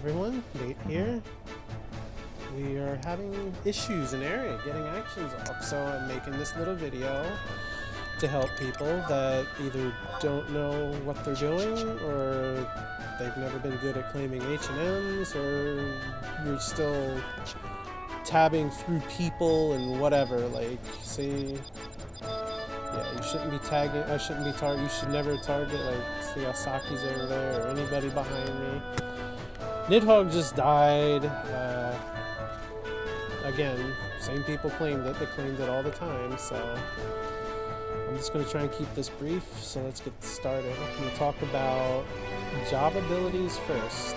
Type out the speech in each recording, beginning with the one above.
everyone, Nate here. We are having issues in Aery getting actions off, so I'm making this little video to help people that either don't know what they're doing, or they've never been good at claiming H&Ms, or you're still tabbing through people and whatever. Like, see, yeah, you shouldn't be tagging, I shouldn't be target, you should never target, like, see how Saki's over there, or anybody behind me. Nidhogg just died. Again, same people claimed it. They claimed it all the time, so I'm just going to try and keep this brief, so let's get started. I'm going to talk about job abilities first.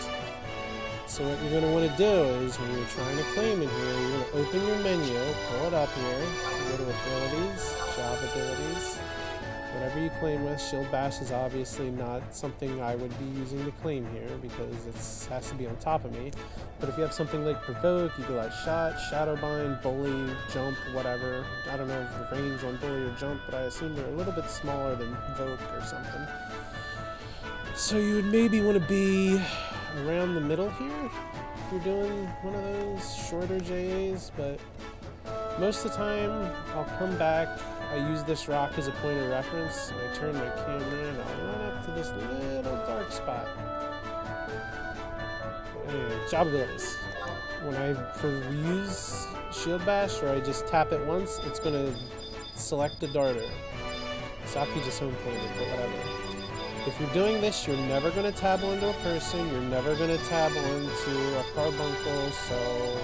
So what you're going to want to do is, when you're trying to claim in here, you're going to open your menu, pull it up here, go to abilities, job abilities. Whatever you claim with, Shield Bash is obviously not something I would be using to claim here because it has to be on top of me. But if you have something like Provoke, you go like Shot, Shadowbind, Bully, Jump, whatever. I don't know the range on Bully or Jump, but I assume they're a little bit smaller than Voke or something. So you would maybe want to be around the middle here if you're doing one of those shorter JAs, but most of the time I'll come back. I use this rock as a point of reference, and I turn my camera and I'll run up to this little dark spot. Anyway, job abilities. When I use Shield Bash, or I just tap it once, it's going to select the darter. Saki just home pointed, but whatever. If you're doing this, you're never going to tab onto a person, you're never going to tab onto a carbuncle, so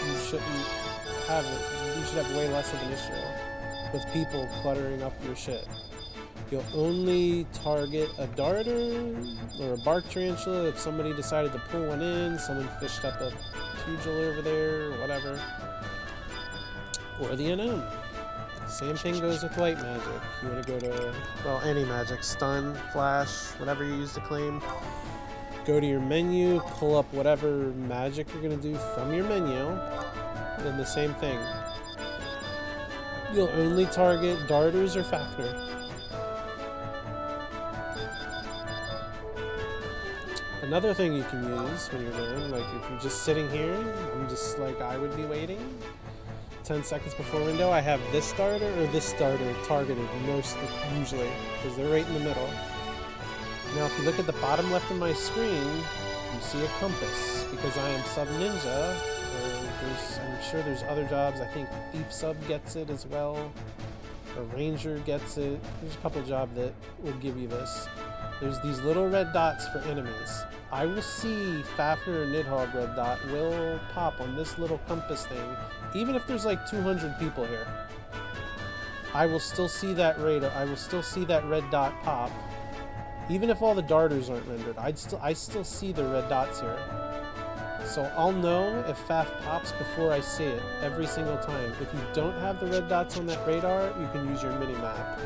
you shouldn't have it. You should have way less of an issue with people cluttering up your shit. You'll only target a darter or a bark tarantula if somebody decided to pull one in, someone fished up a pugil over there, or whatever. Or the unknown. Same thing goes with light magic. You want to go to, well, any magic, stun, flash, whatever you use to claim. Go to your menu, pull up whatever magic you're going to do from your menu, and the same thing. You'll only target darters or Fafnir. Another thing you can use when you're doing, like if you're just sitting here, I'm just like I would be waiting 10 seconds before window, I have this darter or this darter targeted usually, because they're right in the middle. Now if you look at the bottom left of my screen, you see a compass, because I am sub ninja. I'm sure there's other jobs. I think Thief Sub gets it as well, or Ranger gets it. There's a couple jobs that will give you this. There's these little red dots for enemies. I will see Fafnir or Nidhogg red dot will pop on this little compass thing, even if there's like 200 people here. I will still see that radar. I will still see that red dot pop, even if all the darters aren't rendered. I still see the red dots here. So I'll know if Faf pops before I see it every single time. If you don't have the red dots on that radar, you can use your mini-map.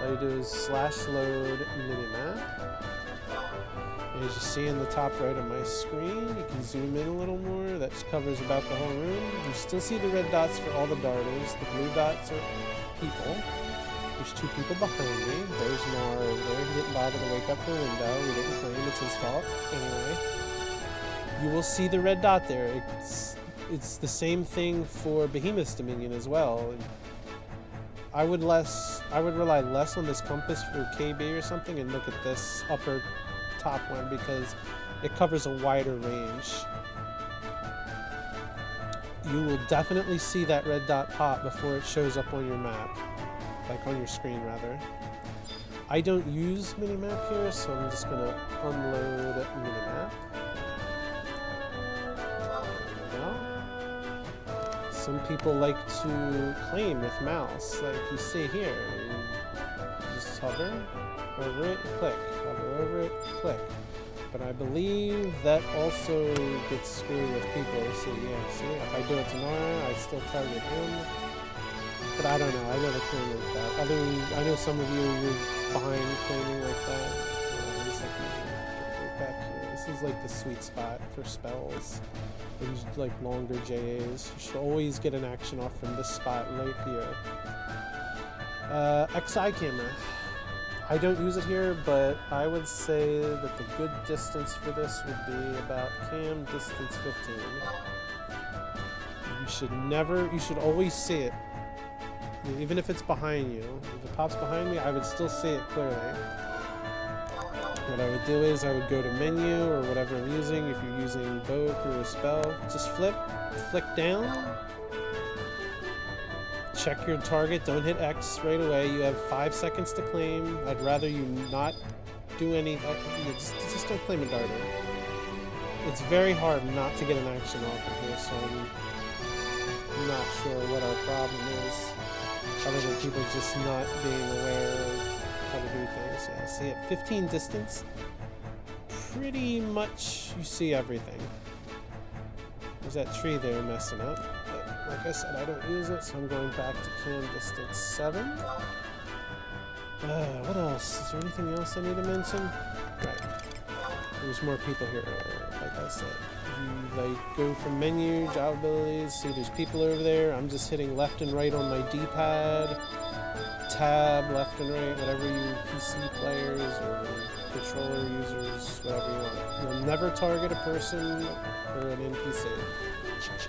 All you do is /load mini-map. As you see in the top right of my screen, you can zoom in a little more. That just covers about the whole room. You still see the red dots for all the darters. The blue dots are people. There's two people behind me. There's Mar over there. He didn't bother to wake up for a window. We didn't claim it's his fault. Anyway. You will see the red dot there. It's the same thing for Behemoth's Dominion as well. I would rely less on this compass for KB or something and look at this upper top one because it covers a wider range. You will definitely see that red dot pop before it shows up on your map, like on your screen rather. I don't use minimap here, so I'm just gonna unload minimap. Some people like to claim with mouse, like you see here. You just hover over it, click. Hover over it, click. But I believe that also gets screwed with people. See, yeah, see, if I do it to Nara, I still target him. But I don't know, I never claim like that. I know some of you, you're fine claiming like that. Right back here. This is like the sweet spot for spells. And like longer JAs. You should always get an action off from this spot right here. XI camera. I don't use it here, but I would say that the good distance for this would be about cam distance 15. You should always see it. Even if it's behind you. If it pops behind me, I would still see it clearly. What I would do is I would go to menu or whatever I'm using. If you're using invoke or a spell, just flick down. Check your target, don't hit X right away. You have 5 seconds to claim. I'd rather you not do any, just don't claim a darter. It's very hard not to get an action off of here, so I'm not sure what our problem is, other than people just not being aware of how to do things. Yeah, see at 15 distance, pretty much you see everything. There's that tree there messing up. Like I said, I don't use it, so I'm going back to cam distance 7. What else? Is there anything else I need to mention? Right. There's more people here, like I said. You go from menu, job abilities, see there's people over there. I'm just hitting left and right on my D-pad. Tab, left and right, whatever you PC players or controller users, whatever you want. You'll never target a person or an NPC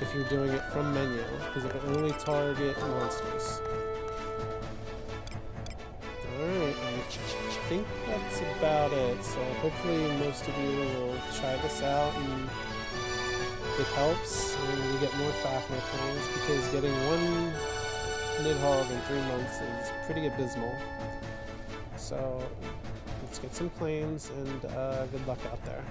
if you're doing it from menu, because it will only target monsters. Alright, I think that's about it. So hopefully most of you will try this out and it helps and you get more Fafnir claims, because getting one Nidhogg in 3 months is pretty abysmal. So let's get some claims and good luck out there.